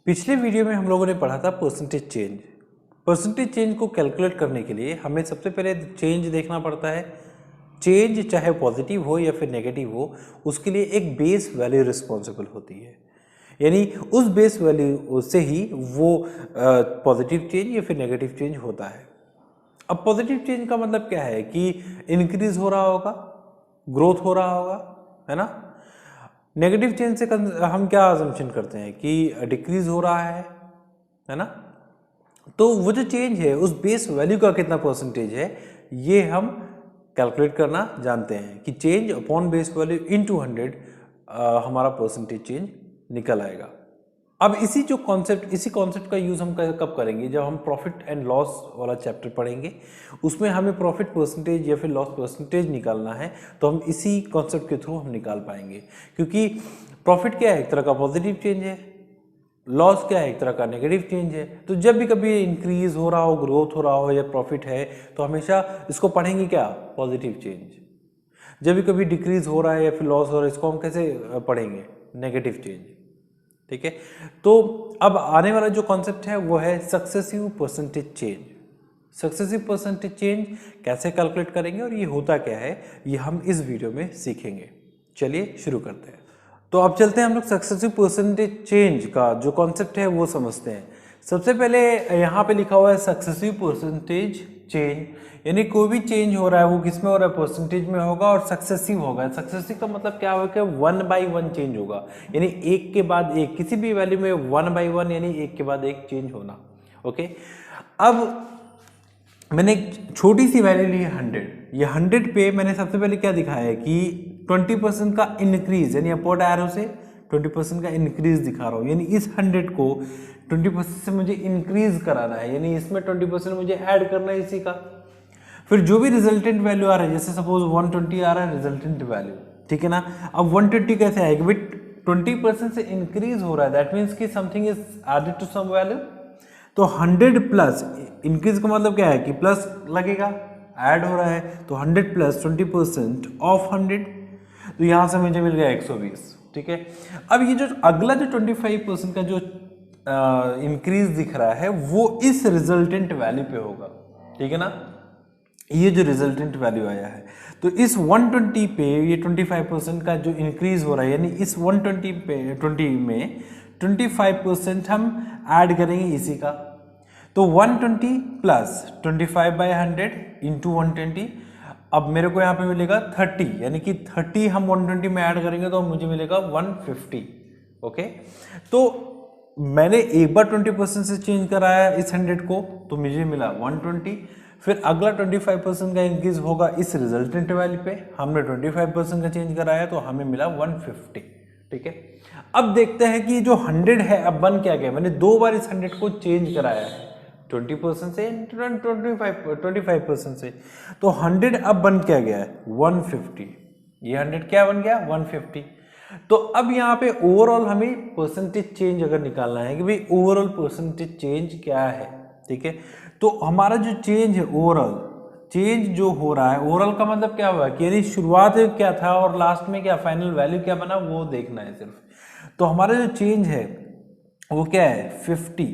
पिछले वीडियो में हम लोगों ने पढ़ा था परसेंटेज चेंज। परसेंटेज चेंज को कैलकुलेट करने के लिए हमें सबसे पहले चेंज देखना पड़ता है। चेंज चाहे पॉजिटिव हो या फिर नेगेटिव हो, उसके लिए एक बेस वैल्यू रिस्पॉन्सिबल होती है, यानी उस बेस वैल्यू से ही वो पॉजिटिव चेंज या फिर नेगेटिव चेंज होता है। अब पॉजिटिव चेंज का मतलब क्या है कि इंक्रीज हो रहा होगा, ग्रोथ हो रहा होगा, है ना। नेगेटिव चेंज से हम क्या अजम्पशन करते हैं कि डिक्रीज हो रहा है ना। तो वो जो चेंज है उस बेस वैल्यू का कितना परसेंटेज है, ये हम कैलकुलेट करना जानते हैं कि change upon base value into 100 हमारा परसेंटेज चेंज निकल आएगा। अब इसी कॉन्सेप्ट का यूज हम कब करेंगे, जब हम प्रॉफिट एंड लॉस वाला चैप्टर पढ़ेंगे। उसमें हमें प्रॉफिट परसेंटेज या फिर लॉस परसेंटेज निकालना है, तो हम इसी कॉन्सेप्ट के थ्रू हम निकाल पाएंगे। क्योंकि प्रॉफिट क्या है, एक तरह का पॉजिटिव चेंज है, लॉस क्या है, एक तरह का नेगेटिव चेंज है। तो जब भी कभी इंक्रीज हो रहा हो, ग्रोथ हो रहा हो या प्रॉफिट है, तो हमेशा इसको पढ़ेंगे क्या, पॉजिटिव चेंज। जब भी कभी डिक्रीज हो रहा है या फिर लॉस हो रहा है, इसको हम कैसे पढ़ेंगे, नेगेटिव चेंज। ठीक है, तो अब आने वाला जो कॉन्सेप्ट है वो है successive percentage change. Successive percentage change कैसे कैलकुलेट करेंगे और ये होता क्या है, ये हम इस वीडियो में सीखेंगे। चलिए शुरू करते हैं। तो अब चलते हैं हम लोग सक्सेसिव परसेंटेज चेंज का जो कॉन्सेप्ट है वो समझते हैं। सबसे पहले यहाँ पे लिखा हुआ है सक्सेसिव परसेंटेज चेंज, यानी कोई भी चेंज हो रहा है वो किस में हो रहा है, परसेंटेज में होगा और सक्सेसिव होगा। सक्सेसिव का मतलब क्या होगा कि 1 by 1 चेंज होगा, यानी एक के बाद एक, किसी भी वैल्यू में 1 by 1 यानी एक के बाद एक चेंज होना। ओके, अब मैंने एक छोटी सी वैल्यू ली है 100। ये 100 पे मैंने सबसे पहले क्या दिखाया है कि 20% का इंक्रीज, यानी अपवर्ड एरो से 20% का इंक्रीज दिखा रहा हूँ, यानी इस 100 को 20% से मुझे इंक्रीज कराना है, यानी इसमें 20% मुझे ऐड करना है इसी का। फिर जो भी रिजल्टेंट वैल्यू आ रहा है, जैसे सपोज 120 आ रहा है रिजल्टेंट वैल्यू, ठीक है ना। अब 120 कैसे आएगी भाई, 20% से इंक्रीज हो रहा है, दैट मीन्स कि something is added to some value. तो 100 प्लस इंक्रीज का मतलब क्या है कि प्लस लगेगा, ऐड हो रहा है, तो 100 प्लस 20% ऑफ 100, तो यहां से मुझे मिल गया 120। ठीक है, अब ये जो अगला जो 25% का जो इंक्रीज दिख रहा है वो इस रिजल्टेंट वैल्यू पे होगा, ठीक है ना। ये जो रिजल्टेंट वैल्यू आया है, तो इस 120 पे ये 25% का जो इंक्रीज हो रहा है, यानी इस 120 पे 20 में 25% हम ऐड करेंगे इसी का। तो 120 प्लस 25/100 इंटू 120, अब मेरे को यहाँ पे मिलेगा 30, यानी कि 30 हम 120 में ऐड करेंगे तो मुझे मिलेगा 150। ओके, तो मैंने एक बार 20% से चेंज कराया इस 100 को, तो मुझे मिला 120। फिर अगला 25% का इंक्रीज होगा इस रिजल्टेंट वैल्यू पे, हमने 25% का चेंज कराया तो हमें मिला 150। ठीक है, अब देखते हैं कि जो 100 है अब बन क्या गया। मैंने दो बार इस 100 को चेंज कराया है, 20% से 25% से, तो 100 अब बन क्या गया है, 150। ये 100 क्या बन गया, 150। तो अब यहाँ पे ओवरऑल हमें परसेंटेज चेंज अगर निकालना है कि भाई ओवरऑल परसेंटेज चेंज क्या है, ठीक है, तो हमारा जो चेंज है, ओवरऑल चेंज जो हो रहा है, ओवरऑल का मतलब क्या हुआ कि यानी शुरुआत में क्या था और लास्ट में क्या, फाइनल वैल्यू क्या बना, वो देखना है सिर्फ। तो हमारा जो चेंज है वो क्या है, 50,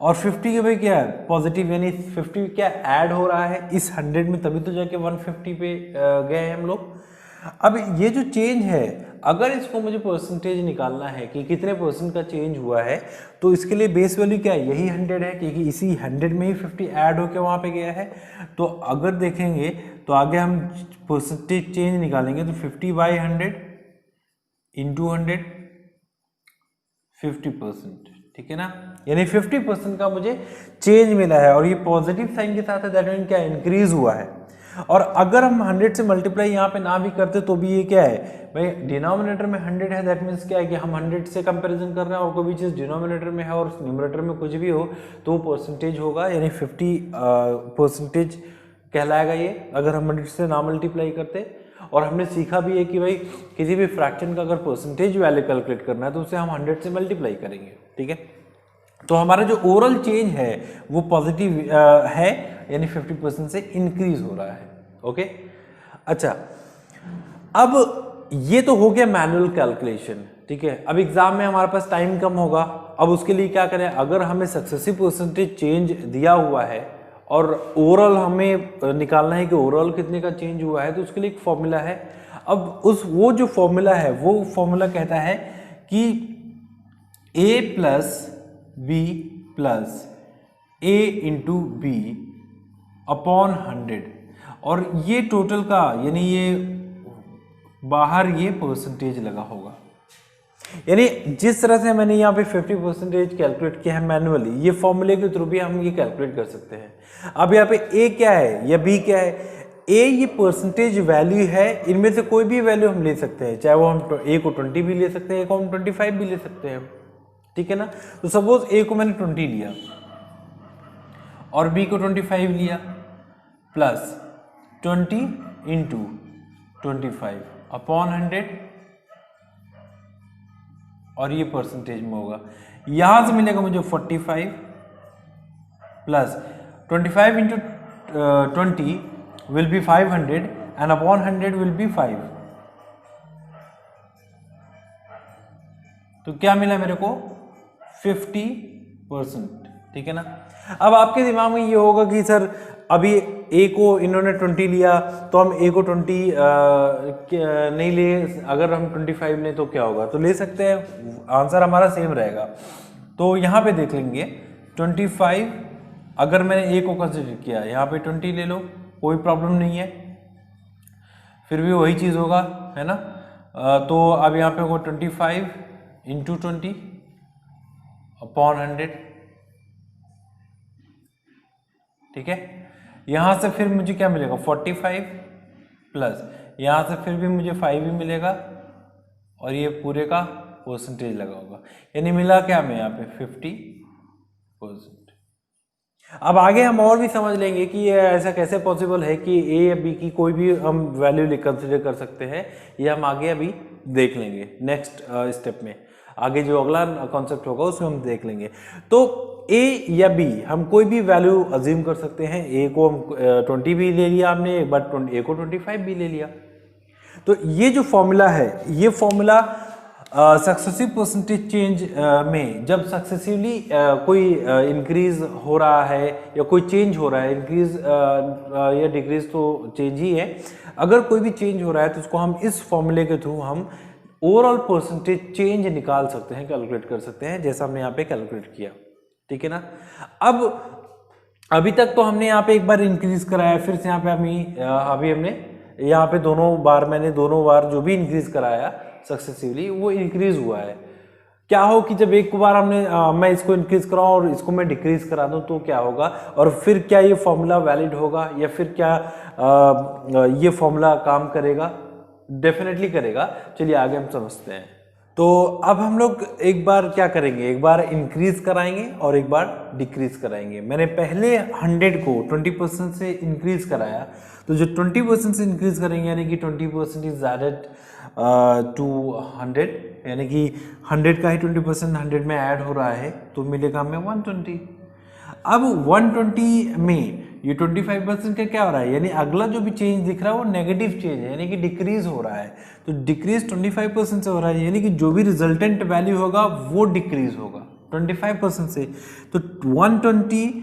और 50 के भाई क्या है, पॉजिटिव, यानी 50 क्या ऐड हो रहा है इस 100 में, तभी तो जाके 150 पे गए हम लोग। अब ये जो चेंज है, अगर इसको मुझे परसेंटेज निकालना है कि कितने परसेंट का चेंज हुआ है, तो इसके लिए बेस वैल्यू क्या है, यही 100 है, क्योंकि इसी 100 में ही 50 ऐड होके वहाँ पे गया है। तो अगर देखेंगे तो आगे हम परसेंटेज चेंज निकालेंगे, तो 50/100 इंटू 100 50%, ठीक है ना, यानी 50% का मुझे चेंज मिला है, और ये पॉजिटिव साइन के साथ है, दैट मीन क्या, इंक्रीज हुआ है। और अगर हम 100 से मल्टीप्लाई यहाँ पे ना भी करते तो भी ये क्या है भाई, डिनोमिनेटर में 100 है, दैट मीन्स क्या है कि हम 100 से कंपैरिजन कर रहे हैं, और कोई भी चीज़ डिनोमिनेटर में है और न्यूमरेटर में कुछ भी हो तो परसेंटेज होगा, यानी 50% कहलाएगा ये, अगर हम 100 से ना मल्टीप्लाई करते। और हमने सीखा भी है कि भाई किसी भी फ्रैक्शन का अगर परसेंटेज वैल्यू कैलकुलेट करना है तो उसे हम 100 से मल्टीप्लाई करेंगे, ठीक है। तो हमारा जो ओवरऑल चेंज है वो पॉजिटिव है, यानी 50% से इंक्रीज हो रहा है। ओके, अच्छा, अब ये तो हो गया मैनुअल कैलकुलेशन, ठीक है। अब एग्जाम में हमारे पास टाइम कम होगा, अब उसके लिए क्या करें, अगर हमें सक्सेसिव परसेंटेज चेंज दिया हुआ है और ओवरऑल हमें निकालना है कि ओवरऑल कितने का चेंज हुआ है, तो उसके लिए एक फॉर्मूला है। अब वो जो फॉर्मूला है वो फॉर्मूला कहता है कि a plus B plus a into B upon 100, और ये टोटल का यानी ये बाहर ये परसेंटेज लगा होगा। यानी जिस तरह से मैंने यहाँ पे 50% कैलकुलेट किया है मैनुअली, ये फॉर्मूले के थ्रू भी हम ये कैलकुलेट कर सकते हैं। अब यहाँ पे a क्या है या b क्या है, a ये परसेंटेज वैल्यू है, इनमें से कोई भी वैल्यू हम ले सकते हैं, चाहे वो हम a को 20 भी ले सकते हैं, a को हम 25 भी ले सकते हैं, ठीक है ना। तो सपोज a को मैंने 20 लिया और b को 25 लिया, प्लस 20 इंटू 25 अपॉन 100, और ये परसेंटेज में होगा। यहां से मिलेगा मुझे 45 plus 25 into 20 will be 500 and upon 100 will be 5। तो क्या मिला मेरे को 50%, ठीक है ना। अब आपके दिमाग में ये होगा कि सर अभी a को इन्होंने 20 लिया तो हम a को 20 नहीं ले, अगर हम 25 लें तो क्या होगा, तो ले सकते हैं, आंसर हमारा सेम रहेगा। तो यहाँ पे देख लेंगे 25, अगर मैंने a को कंसिडर किया, यहाँ पे 20 ले लो, कोई प्रॉब्लम नहीं है, फिर भी वही चीज़ होगा, है ना। तो अब यहाँ पे होगा 25 इंटू 20 अपॉन 100, ठीक है। यहाँ से फिर मुझे क्या मिलेगा 45 प्लस यहाँ से फिर भी मुझे 5 ही मिलेगा, और ये पूरे का परसेंटेज लगा होगा, यानी मिला क्या हमें यहाँ पे 50%। अब आगे हम और भी समझ लेंगे कि ये ऐसा कैसे पॉसिबल है कि a या b की कोई भी हम वैल्यू कंसिडर कर सकते हैं, ये हम आगे अभी देख लेंगे नेक्स्ट स्टेप में। आगे जो अगला कॉन्सेप्ट होगा उसमें हम देख लेंगे। तो a या b हम कोई भी वैल्यू अज्यूम कर सकते हैं, a को हम 20 भी ले लिया हमने, बट a को 25 भी ले लिया। तो ये जो फॉर्मूला है, ये फॉर्मूला सक्सेसिव परसेंटेज चेंज में जब सक्सेसिवली कोई इंक्रीज हो रहा है या कोई चेंज हो रहा है, इंक्रीज या डिक्रीज तो चेंज ही है, अगर कोई भी चेंज हो रहा है तो उसको हम इस फॉर्मूले के थ्रू हम ओवरऑल परसेंटेज चेंज निकाल सकते हैं, कैलकुलेट कर सकते हैं, जैसा हमने यहाँ पे कैलकुलेट किया, ठीक है ना। अब अभी तक तो हमने यहाँ पे एक बार इंक्रीज कराया, फिर से यहाँ पे अभी हमने यहाँ पे मैंने दोनों बार जो भी इंक्रीज कराया सक्सेसिवली वो इंक्रीज हुआ है। क्या हो कि जब एक बार मैं इसको इंक्रीज कराऊं और इसको मैं डिक्रीज करा दूं तो क्या होगा, और फिर क्या ये फॉर्मूला वैलिड होगा या फिर क्या ये फॉर्मूला काम करेगा? डेफिनेटली करेगा। चलिए आगे हम समझते हैं। तो अब हम लोग एक बार क्या करेंगे, एक बार इंक्रीज कराएंगे और एक बार डिक्रीज कराएंगे। मैंने पहले 100 को 20% से इंक्रीज कराया, तो जो 20% से इंक्रीज करेंगे यानी कि 20% इज एडेड टू 100, यानी कि 100 का ही 20% 100 में ऐड हो रहा है, तो मिलेगा हमें 120। अब 120 में ये 25% का क्या हो रहा है, यानी अगला जो भी चेंज दिख रहा है वो नेगेटिव चेंज है, यानी कि डिक्रीज हो रहा है। तो डिक्रीज 25% से हो रहा है, यानी कि जो भी रिजल्टेंट वैल्यू होगा वो डिक्रीज होगा 25% से। तो 120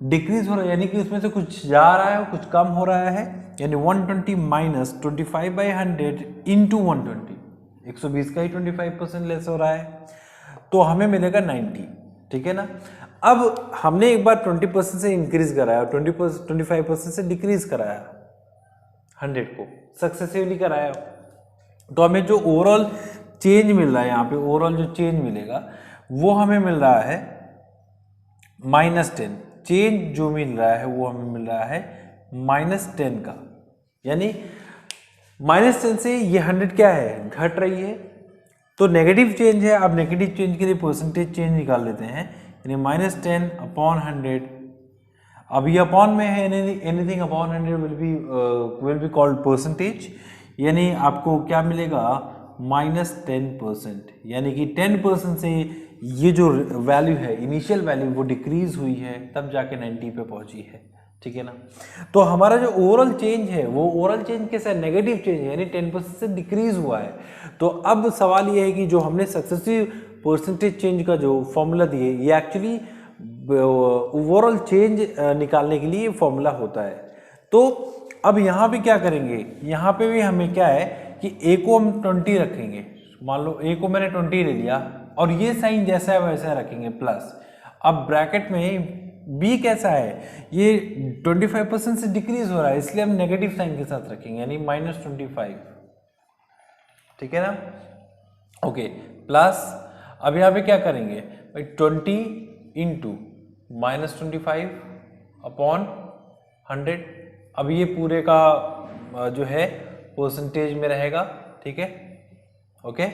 डिक्रीज हो रहा है, यानी कि उसमें से कुछ जा रहा है, कुछ कम हो रहा है, यानी 120 माइनस 25/100 इंटू 120, 120 का ही 25% लेस हो रहा है, तो हमें मिलेगा 90, ठीक है ना। अब हमने एक बार 20% से इंक्रीज कराया, 25% से डिक्रीज कराया, 100 को सक्सेसिवली कराया, तो हमें जो ओवरऑल चेंज मिल रहा है, यहाँ पे ओवरऑल जो चेंज मिलेगा वो हमें मिल रहा है -10। चेंज जो मिल रहा है वो हमें मिल रहा है -10 का, यानी -10 से ये 100 क्या है, घट रही है, तो नेगेटिव चेंज है। अब नेगेटिव चेंज के लिए परसेंटेज चेंज निकाल लेते हैं, यानी -10/100। अब ये अपॉन में है, anything upon 100 will be called percentage, यानी आपको क्या मिलेगा -10%, यानी कि 10% से ये जो वैल्यू है, इनिशियल वैल्यू, वो डिक्रीज हुई है, तब जाके 90 पे पहुंची है, ठीक है ना। तो हमारा जो ओवरऑल चेंज है वो ओवरऑल चेंज कैसा है, नेगेटिव चेंज है, यानी 10% से डिक्रीज हुआ है। तो अब सवाल ये है कि जो हमने सक्सेसिव परसेंटेज चेंज का जो फॉर्मूला दिए ये एक्चुअली ओवरऑल चेंज निकालने के लिए फॉर्मूला होता है। तो अब यहाँ पे क्या करेंगे, यहाँ पे भी हमें क्या है कि a को हम 20 रखेंगे, मान लो a को मैंने 20 ले लिया और ये साइन जैसा है वैसा रखेंगे प्लस। अब ब्रैकेट में b कैसा है, ये 25% से डिक्रीज हो रहा है इसलिए हम नेगेटिव साइन के साथ रखेंगे यानी -25, ठीक है ना। ओके प्लस अब यहाँ पे क्या करेंगे भाई 20 इंटू -25 अपॉन 100। अब ये पूरे का जो है परसेंटेज में रहेगा, ठीक है। ओके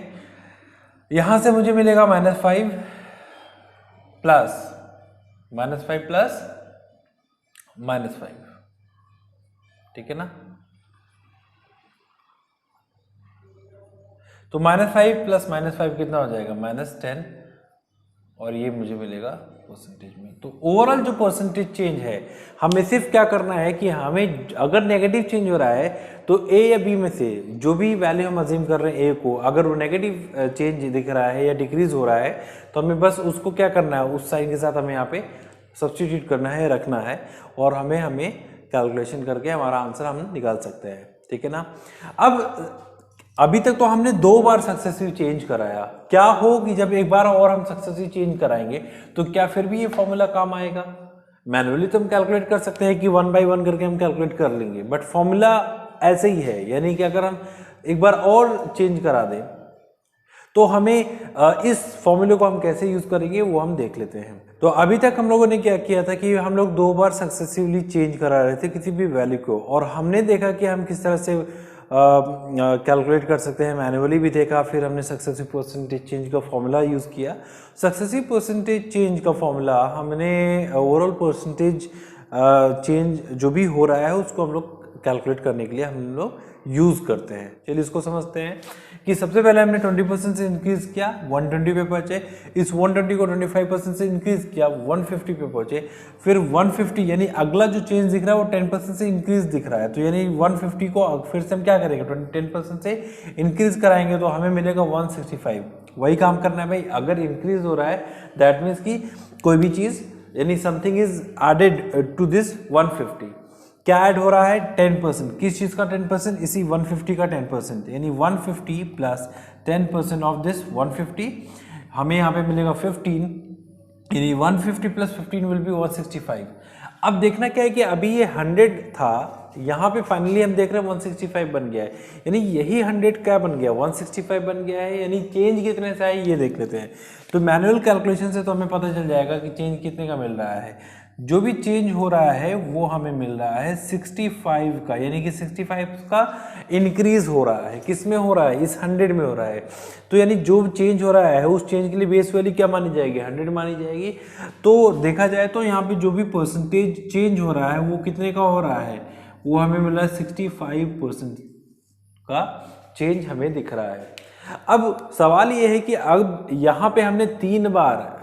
यहां से मुझे मिलेगा -5 प्लस -5, ठीक है ना। तो -5 प्लस -5 कितना हो जाएगा -10 और ये मुझे मिलेगा परसेंटेज में। तो ओवरऑल जो परसेंटेज चेंज है हमें सिर्फ क्या करना है कि हमें अगर नेगेटिव चेंज हो रहा है तो ए या बी में से जो भी वैल्यू हम अज्यूम कर रहे हैं ए को, अगर वो नेगेटिव चेंज दिख रहा है या डिक्रीज हो रहा है तो हमें बस उसको क्या करना है, उस साइन के साथ हमें यहाँ पे सब्स्टिट्यूट करना है, रखना है और हमें कैलकुलेशन करके हमारा आंसर हम निकाल सकते हैं, ठीक है ना। अब अभी तक तो हमने 2 बार सक्सेसिव चेंज कराया, क्या हो कि जब एक बार और हम सक्सेसिव चेंज कराएंगे तो क्या फिर भी ये फॉर्मूला काम आएगा। मैनुअली तो हम कैलकुलेट कर सकते हैं कि 1 बाय 1 करके हम कैलकुलेट कर लेंगे, बट फॉर्मूला ऐसे ही है, यानी कि अगर हम एक बार और चेंज करा दें तो हमें इस फॉर्मूले को हम कैसे यूज करेंगे वो हम देख लेते हैं। तो अभी तक हम लोगों ने क्या किया था कि हम लोग 2 बार सक्सेसिवली चेंज करा रहे थे किसी भी वैल्यू को, और हमने देखा कि हम किस तरह से कैलकुलेट कर सकते हैं, मैनुअली भी देखा, फिर हमने सक्सेसिव परसेंटेज चेंज का फॉर्मूला यूज़ किया। सक्सेसिव परसेंटेज चेंज का फॉर्मूला हमने ओवरऑल परसेंटेज चेंज जो भी हो रहा है उसको हम लोग कैलकुलेट करने के लिए हम लोग यूज़ करते हैं। चलिए इसको समझते हैं कि सबसे पहले हमने 20% से इंक्रीज किया, 120 पे पहुंचे, इस 120 को 25% से इंक्रीज किया, 150 पे पहुंचे, फिर 150 यानी अगला जो चेंज दिख रहा है वो 10% से इंक्रीज दिख रहा है, तो यानी 150 को फिर से हम क्या करेंगे 10% से इंक्रीज कराएंगे तो हमें मिलेगा 165। वही काम करना है भाई, अगर इंक्रीज हो रहा है दैट मीन्स कि कोई भी चीज़ यानी something is added to this 150, क्या ऐड हो रहा है 10%, किस चीज़ का 10%, इसी 150 का 10%, यानी 150 प्लस 10% ऑफ दिस 150 हमें यहाँ पे मिलेगा 15, यानी 150 प्लस 15 विल बी 165। अब देखना क्या है कि अभी ये 100 था, यहाँ पे फाइनली हम देख रहे हैं 165 बन गया है, यानी यही 100 क्या बन गया 165 बन गया है, यानी चेंज कितने से है ये देख लेते हैं। तो मैनुअल कैलकुलेशन से तो हमें पता चल जाएगा कि चेंज कितने का मिल रहा है। जो भी चेंज हो रहा है वो हमें मिल रहा है 65 का, यानी कि 65 का इंक्रीज हो रहा है, किस में हो रहा है इस 100 में हो रहा है। तो यानी जो चेंज हो रहा है उस चेंज के लिए बेस वैल्यू क्या मानी जाएगी 100 मानी जाएगी। तो देखा जाए तो यहाँ पे जो भी परसेंटेज चेंज हो रहा है वो कितने का हो रहा है, वो हमें मिल रहा है 65% का चेंज हमें दिख रहा है। अब सवाल ये है कि अब यहाँ पे हमने 3 बार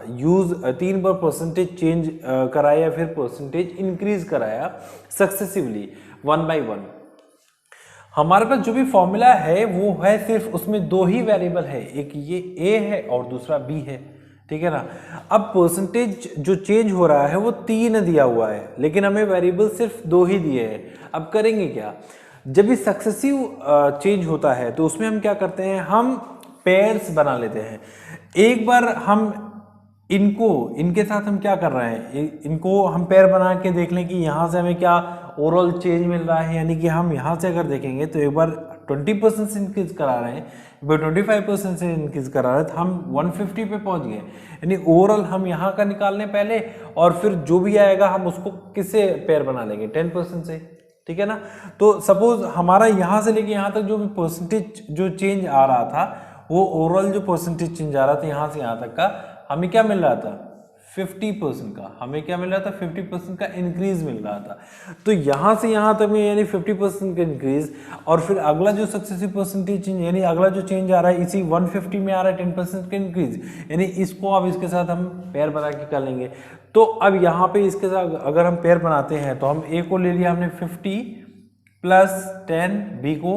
परसेंटेज चेंज कराया या फिर परसेंटेज इंक्रीज कराया सक्सेसिवली 1 बाय 1। हमारे पास जो भी फॉर्मूला है वो है सिर्फ उसमें 2 ही वेरिएबल है, एक ये a है और दूसरा b है, ठीक है ना। अब परसेंटेज जो चेंज हो रहा है वो 3 दिया हुआ है, लेकिन हमें वेरिएबल सिर्फ 2 ही दिए हैं। अब करेंगे क्या, जब भी सक्सेसिव चेंज होता है तो उसमें हम क्या करते हैं, हम पेयर्स बना लेते हैं। एक बार हम इनके साथ हम क्या कर रहे हैं, इनको हम पेयर बना के देख लें कि यहाँ से हमें क्या ओवरऑल चेंज मिल रहा है, यानी कि हम यहाँ से अगर देखेंगे तो एक बार 20% से इंक्रीज करा रहे हैं, एक बार 25% से इंक्रीज करा रहे हैं, तो हम 150 पे पहुँच गए। यानी ओवरऑल हम यहाँ का निकाल लें पहले और फिर जो भी आएगा हम उसको किससे पेयर बना लेंगे 10% से, ठीक है ना। तो सपोज हमारा यहाँ से लेके यहाँ तक जो भी परसेंटेज जो चेंज आ रहा था वो ओवरऑल जो परसेंटेज चेंज आ रहा था यहाँ से यहाँ तक का हमें क्या मिल रहा था 50% का, हमें क्या मिल रहा था 50% का इंक्रीज मिल रहा था। तो यहाँ से यहाँ तक में यानी 50% का इंक्रीज, और फिर अगला जो सक्सेसिव परसेंटेज चेंज यानी अगला जो चेंज आ रहा है इसी 150 में आ रहा है 10% का इंक्रीज, यानी इसको अब इसके साथ हम पेयर बना के कर लेंगे। तो अब यहाँ पे इसके साथ अगर हम पेयर बनाते हैं तो हम a को ले लिया हमने 50 प्लस 10 b को,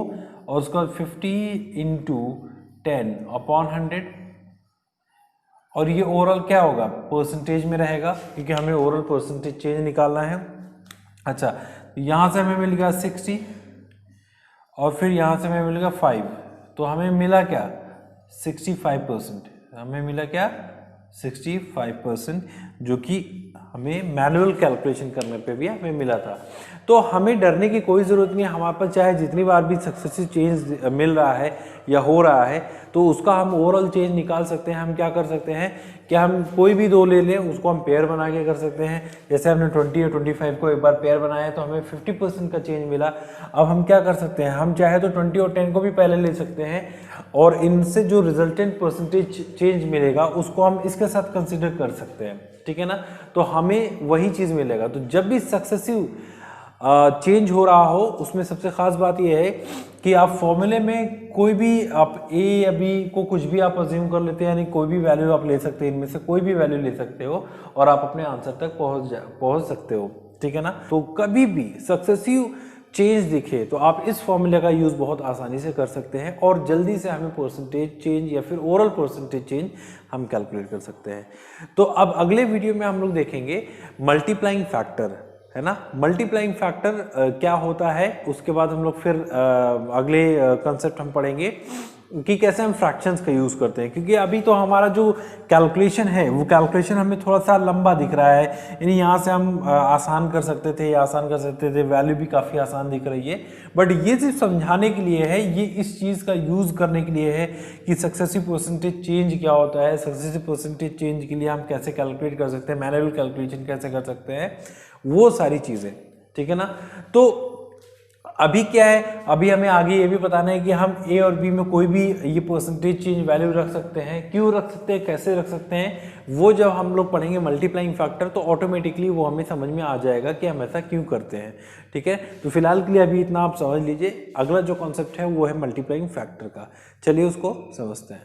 और उसका 50 इंटू 10 अपॉन 100, और ये ओवरऑल क्या होगा, परसेंटेज में रहेगा, क्योंकि हमें ओवरऑल परसेंटेज चेंज निकालना है। अच्छा, यहाँ से हमें मिल गया 60 और फिर यहाँ से हमें मिल गया 5, तो हमें मिला क्या 65%। हमें मिला क्या 65%, जो कि हमें मैनुअल कैलकुलेशन करने पे भी हमें मिला था। तो हमें डरने की कोई ज़रूरत नहीं है, हमारे पास चाहे जितनी बार भी सक्सेसिव चेंज मिल रहा है या हो रहा है तो उसका हम ओवरऑल चेंज निकाल सकते हैं। हम क्या कर सकते हैं कि हम कोई भी दो ले लें, उसको हम पेयर बना के कर सकते हैं। जैसे हमने 20 और 25 को एक बार पेयर बनाया तो हमें 50% का चेंज मिला। अब हम क्या कर सकते हैं, हम चाहे तो 20 और 10 को भी पहले ले सकते हैं और इनसे जो रिजल्टेंट परसेंटेज चेंज मिलेगा उसको हम इसके साथ कंसिडर कर सकते हैं, ठीक है ना। तो हमें वही चीज़ मिलेगा। तो जब भी सक्सेसिव चेंज हो रहा हो उसमें सबसे ख़ास बात यह है कि आप फॉर्मूले में कोई भी आप ए या बी को कुछ भी आप अज्यूम कर लेते हैं, यानी कोई भी वैल्यू आप ले सकते हैं, इनमें से कोई भी वैल्यू ले सकते हो और आप अपने आंसर तक पहुंच सकते हो, ठीक है ना। तो कभी भी सक्सेसिव चेंज दिखे तो आप इस फॉर्मूले का यूज़ बहुत आसानी से कर सकते हैं और जल्दी से हमें परसेंटेज चेंज या फिर ओवरऑल परसेंटेज चेंज हम कैलकुलेट कर सकते हैं। तो अब अगले वीडियो में हम लोग देखेंगे मल्टीप्लाइंग फैक्टर, है ना। मल्टीप्लाइंग फैक्टर क्या होता है, उसके बाद हम लोग फिर अगले कंसेप्ट हम पढ़ेंगे कि कैसे हम फ्रैक्शंस का यूज़ करते हैं। क्योंकि अभी तो हमारा जो कैलकुलेशन है वो कैलकुलेशन हमें थोड़ा सा लंबा दिख रहा है, यानी यहाँ से हम आसान कर सकते थे या आसान कर सकते थे, वैल्यू भी काफ़ी आसान दिख रही है। बट ये सिर्फ समझाने के लिए है, ये इस चीज़ का यूज़ करने के लिए है कि सक्सेसिव परसेंटेज चेंज क्या होता है, सक्सेसिव परसेंटेज चेंज के लिए हम कैसे कैलकुलेट कर सकते हैं, मैनुअल कैलकुलेशन कैसे कर सकते हैं, वो सारी चीज़ें, ठीक है ना। तो अभी क्या है, अभी हमें आगे ये भी बताना है कि हम ए और बी में कोई भी ये परसेंटेज चेंज वैल्यू रख सकते हैं, क्यों रख सकते हैं, कैसे रख सकते हैं। वो जब हम लोग पढ़ेंगे मल्टीप्लाइंग फैक्टर तो ऑटोमेटिकली वो हमें समझ में आ जाएगा कि हम ऐसा क्यों करते हैं, ठीक है। तो फिलहाल के लिए अभी इतना आप समझ लीजिए। अगला जो कॉन्सेप्ट है वो है मल्टीप्लाइंग फैक्टर का, चलिए उसको समझते हैं।